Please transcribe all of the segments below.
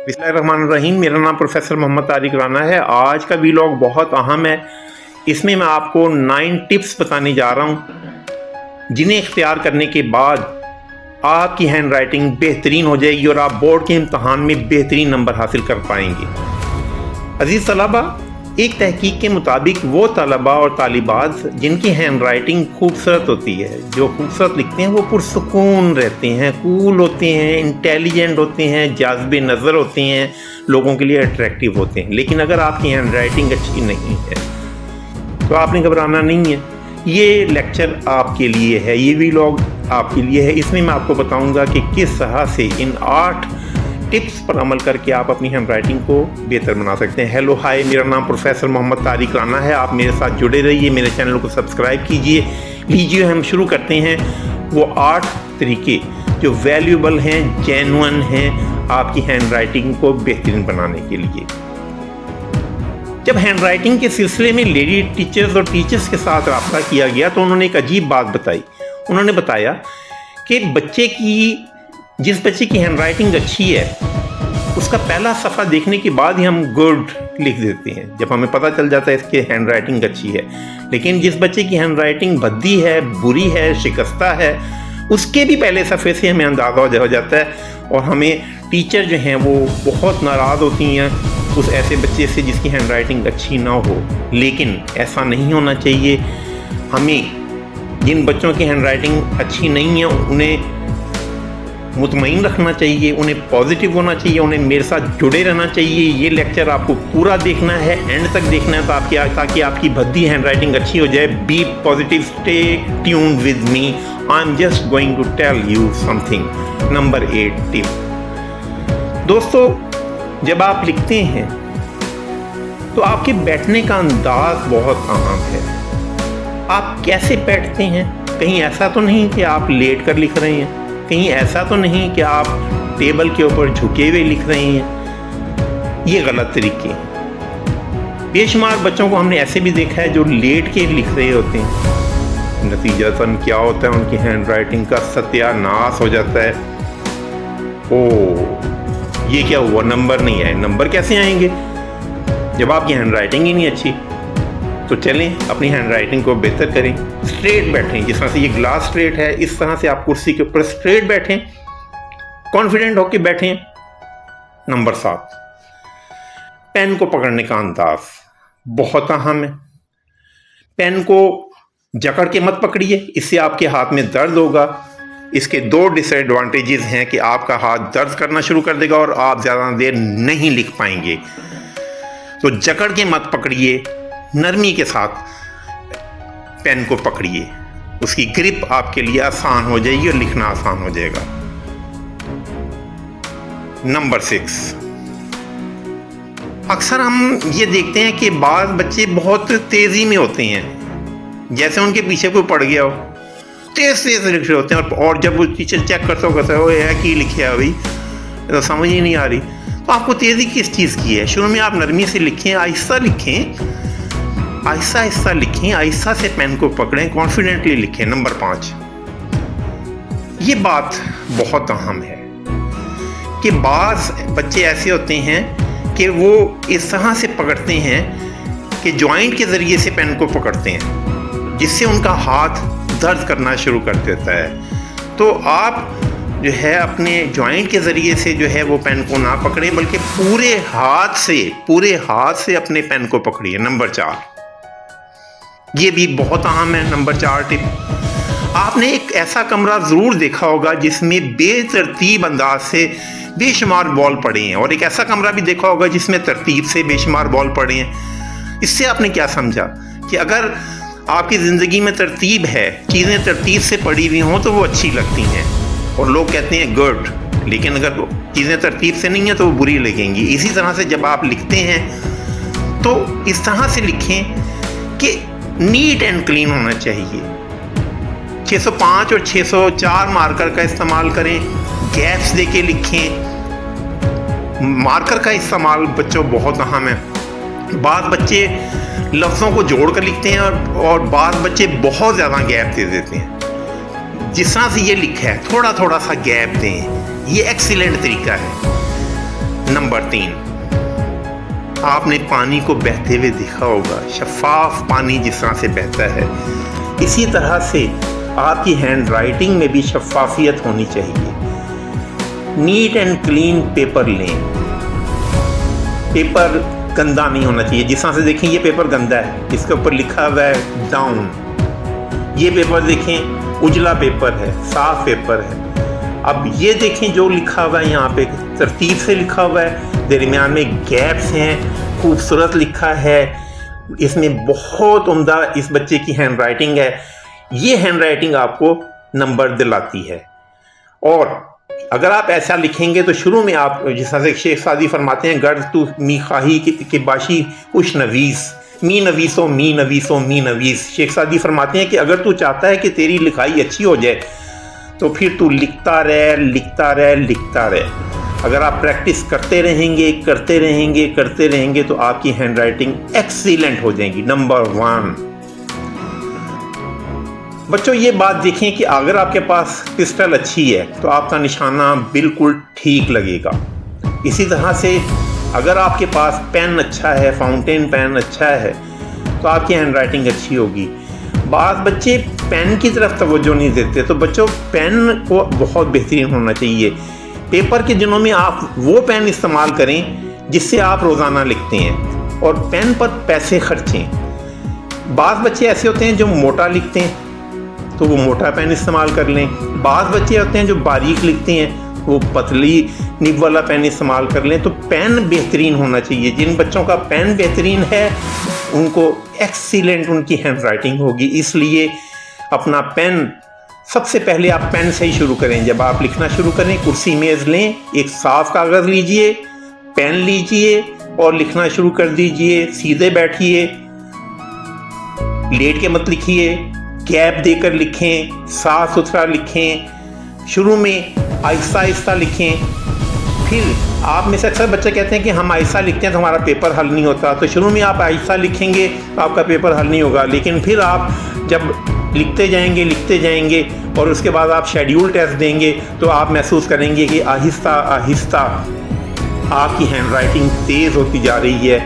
बिस्मिल्लाहिर्रहमानिर्रहीम। मेरा नाम प्रोफेसर मोहम्मद तारिक राना है। आज का वीलॉग बहुत अहम है। इसमें मैं आपको 9 टिप्स बताने जा रहा हूँ जिन्हें इख्तियार करने के बाद आपकी हैंड राइटिंग बेहतरीन हो जाएगी और आप बोर्ड के इम्तहान में बेहतरीन नंबर हासिल कर पाएंगे। अजीज़ तलबा, एक तहकीक के मुताबिक वो तलबा और तालिबात जिनकी हैंड राइटिंग खूबसूरत होती है, जो खूबसूरत लिखते हैं, वो पुरसुकून रहते हैं, कूल होते हैं, इंटेलिजेंट होते हैं, जाज़िब नज़र होते हैं, लोगों के लिए अट्रैक्टिव होते हैं। लेकिन अगर आपकी हैंड राइटिंग अच्छी नहीं है तो आपने घबराना नहीं है। ये लेक्चर आपके लिए है, ये वीलॉग आपके लिए है। इसमें मैं आपको बताऊंगा कि किस तरह से इन 8 टिप्स पर अमल करके आप अपनी हैंड राइटिंग को बेहतर बना सकते हैं। हेलो हाय, मेरा नाम प्रोफेसर मोहम्मद तारिक राना है। आप मेरे साथ जुड़े रहिए, मेरे चैनल को सब्सक्राइब कीजिए। लीजिए हम शुरू करते हैं वो 8 तरीके जो वैल्यूएबल हैं, जेन्युइन हैं आपकी हैंड राइटिंग को बेहतरीन बनाने के लिए। जब हैंड राइटिंग के सिलसिले में लेडी टीचर्स और टीचर्स के साथ रब्ता किया गया तो उन्होंने एक अजीब बात बताई। उन्होंने बताया कि जिस बच्चे की हैंड राइटिंग अच्छी है उसका पहला सफ़ा देखने के बाद ही हम गुड लिख देते हैं, जब हमें पता चल जाता है इसकी हैंड राइटिंग अच्छी है। लेकिन जिस बच्चे की हैंड राइटिंग भद्दी है, बुरी है, शिकस्ता है, उसके भी पहले सफ़े से हमें अंदाज़ा हो जाता है और हमें टीचर जो हैं वो बहुत नाराज़ होती हैं उस ऐसे बच्चे से जिसकी हैंड राइटिंग अच्छी ना हो। लेकिन ऐसा नहीं होना चाहिए। हमें जिन बच्चों की हैंड राइटिंग अच्छी नहीं है उन्हें मुतमईन रखना चाहिए, उन्हें पॉजिटिव होना चाहिए, उन्हें मेरे साथ जुड़े रहना चाहिए। ये लेक्चर आपको पूरा देखना है, एंड तक देखना है ताकि आपकी भद्दी हैंड राइटिंग अच्छी हो जाए। Be positive, stay tuned with me, I am just going to tell you something. Number 8 tip. दोस्तों, जब आप लिखते हैं तो आपके बैठने का अंदाज बहुत अहम है। आप कैसे बैठते हैं? कहीं ऐसा तो नहीं कि आप लेट कर लिख रहे हैं, कहीं ऐसा तो नहीं कि आप टेबल के ऊपर झुके हुए लिख रहे हैं। ये गलत तरीके हैं। बेशुमार बच्चों को हमने ऐसे भी देखा है जो लेट के लिख रहे होते हैं। नतीजतन क्या होता है, उनकी हैंड राइटिंग का सत्यानाश हो जाता है। ओह, ये क्या हुआ, नंबर नहीं आए। नंबर कैसे आएंगे जब आपकी हैंड राइटिंग ही नहीं अच्छी? तो चलें अपनी हैंड राइटिंग को बेहतर करें। स्ट्रेट बैठें, जिस तरह से ये ग्लास स्ट्रेट है इस तरह से आप कुर्सी के ऊपर स्ट्रेट बैठें, कॉन्फिडेंट होकर बैठें। नंबर 7, पेन को पकड़ने का अंदाज बहुत अहम है। पेन को जकड़ के मत पकड़िए, इससे आपके हाथ में दर्द होगा। इसके 2 डिसएडवांटेजेस हैं कि आपका हाथ दर्द करना शुरू कर देगा और आप ज़्यादा देर नहीं लिख पाएंगे। तो जकड़ के मत पकड़िए, नरमी के साथ पेन को पकड़िए, उसकी ग्रिप आपके लिए आसान हो जाएगी और लिखना आसान हो जाएगा। नंबर 6, अक्सर हम ये देखते हैं कि बाज़ बच्चे बहुत तेज़ी में होते हैं, जैसे उनके पीछे कोई पड़ गया हो, तेज़ लिख रहे होते हैं और जब वो टीचर चेक करता हो यह की लिखे है भाई, तो समझ ही नहीं आ रही। तो आपको तेज़ी किस चीज़ की है? शुरू में आप नरमी से लिखें, आहिस्ता लिखें, आहिस्ता लिखें, आहिस्ता से पेन को पकड़ें, कॉन्फिडेंटली लिखें। नंबर 5, ये बात बहुत अहम है कि बाज़ बच्चे ऐसे होते हैं कि वो इस तरह से पकड़ते हैं कि जॉइंट के ज़रिए से पेन को पकड़ते हैं, जिससे उनका हाथ दर्द करना शुरू कर देता है। तो आप जो है अपने जॉइंट के ज़रिए से जो है वो पेन को ना पकड़ें, बल्कि पूरे हाथ से अपने पेन को पकड़िए। नंबर 4, ये भी बहुत अहम है। नंबर 4 टिप, आपने एक ऐसा कमरा ज़रूर देखा होगा जिसमें बेतरतीब अंदाज से बेशुमार बॉल पड़े हैं, और एक ऐसा कमरा भी देखा होगा जिसमें तरतीब से बेशुमार बॉल पड़े हैं। इससे आपने क्या समझा कि अगर आपकी ज़िंदगी में तरतीब है, चीज़ें तरतीब से पड़ी हुई हों तो वो अच्छी लगती हैं और लोग कहते हैं गुड, लेकिन अगर चीज़ें तरतीब से नहीं हैं तो वो बुरी लगेंगी। इसी तरह से जब आप लिखते हैं तो इस तरह से लिखें कि नीट एंड क्लीन होना चाहिए। 605 और 604 मार्कर का इस्तेमाल करें, गैप्स देके लिखें। मार्कर का इस्तेमाल बच्चों बहुत अहम है। बाद बच्चे लफ्ज़ों को जोड़ कर लिखते हैं और बाद बच्चे बहुत ज़्यादा गैप दे देते हैं। जिस तरह से ये लिखा है थोड़ा थोड़ा सा गैप दें, ये एक्सीलेंट तरीका है। नंबर 3, आपने पानी को बहते हुए देखा होगा, शफाफ पानी जिस तरह से बहता है, इसी तरह से आपकी हैंड राइटिंग में भी शफाफियत होनी चाहिए। नीट एंड क्लीन पेपर लें, पेपर गंदा नहीं होना चाहिए। जिस तरह से देखें ये पेपर गंदा है, इसके ऊपर लिखा हुआ है डाउन। ये पेपर देखें उजला पेपर है, साफ पेपर है। अब ये देखें जो लिखा हुआ है यहाँ पे तरतीब से लिखा हुआ है, दरमियान में गैप्स हैं, खूबसूरत लिखा है, इसमें बहुत उम्दा इस बच्चे की हैंड राइटिंग है। ये हैंड राइटिंग आपको नंबर दिलाती है। और अगर आप ऐसा लिखेंगे तो शुरू में आप जिस तरह से शेख सादी फरमाते हैं, गर्द तू मी खाही के बाशी कुछ नवीस, मी नवीसो मी नवीसो मी नवीस। शेख सादी फरमाते हैं कि अगर तू चाहता है कि तेरी लिखाई अच्छी हो जाए तो फिर तू लिखता रहे लिखता रहे लिखता रहे। अगर आप प्रैक्टिस करते रहेंगे करते रहेंगे करते रहेंगे तो आपकी हैंड राइटिंग एक्सीलेंट हो जाएगी। नंबर 1, बच्चों ये बात देखें कि अगर आपके पास पिस्टल अच्छी है तो आपका निशाना बिल्कुल ठीक लगेगा। इसी तरह से अगर आपके पास पेन अच्छा है, फाउंटेन पेन अच्छा है, तो आपकी हैंड राइटिंग अच्छी होगी। बाज़ बच्चे पेन की तरफ तवज्जो नहीं देते, तो बच्चों पेन को बहुत बेहतरीन होना चाहिए। पेपर के दिनों में आप वो पेन इस्तेमाल करें जिससे आप रोज़ाना लिखते हैं, और पेन पर पैसे खर्चें। बाज़ बच्चे ऐसे होते हैं जो मोटा लिखते हैं तो वो मोटा पेन इस्तेमाल कर लें। बाज़ बच्चे होते हैं जो बारीक लिखते हैं, वो पतली निब वाला पेन इस्तेमाल कर लें। तो पेन बेहतरीन होना चाहिए। जिन बच्चों का पेन बेहतरीन है उनको एक्सीलेंट उनकी हैंड राइटिंग होगी। इसलिए अपना पेन सबसे पहले आप पेन से ही शुरू करें। जब आप लिखना शुरू करें, कुर्सी मेज़ लें, एक साफ कागज़ लीजिए, पेन लीजिए और लिखना शुरू कर दीजिए। सीधे बैठिए, लेट के मत लिखिए, गैप देकर लिखें, साफ सुथरा लिखें। शुरू में आहिस्ता आहिस्ता लिखें। फिर आप में से अक्सर बच्चे कहते हैं कि हम आहिस्ता लिखते हैं तो हमारा पेपर हल नहीं होता। तो शुरू में आप आहिस्ता लिखेंगे तो आपका पेपर हल नहीं होगा, लेकिन फिर आप जब लिखते जाएंगे और उसके बाद आप शेड्यूल टेस्ट देंगे तो आप महसूस करेंगे कि आहिस्ता आहिस्ता आपकी हैंड राइटिंग तेज़ होती जा रही है,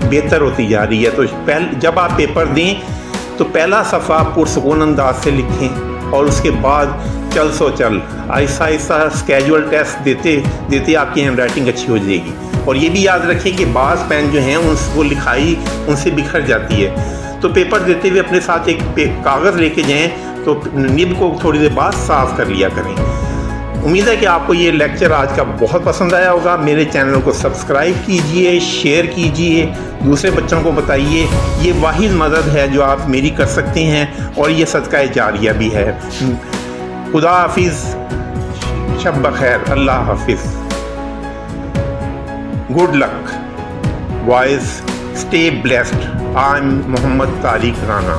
बेहतर होती जा रही है। तो जब आप पेपर दें तो पहला सफ़ा पुरसुकून अंदाज से लिखें और उसके बाद चल सो चल आहिस्ता आहिस्ता स्केजुअल टेस्ट देते देते आपकी हैंड राइटिंग अच्छी हो जाएगी। और ये भी याद रखें कि बाज़ पेन जो हैं उनको लिखाई उनसे बिखर जाती है, तो पेपर देते हुए अपने साथ एक कागज़ लेके जाएं तो निब को थोड़ी देर बाद साफ़ कर लिया करें। उम्मीद है कि आपको ये लेक्चर आज का बहुत पसंद आया होगा। मेरे चैनल को सब्सक्राइब कीजिए, शेयर कीजिए, दूसरे बच्चों को बताइए। ये वाहिद मदद है जो आप मेरी कर सकते हैं और ये सदका जारिया भी है। खुदा हाफिज़, शब बखैर, अल्लाह हाफिज़, good luck, boys, stay blessed. I am Mohammad Tariq Rana.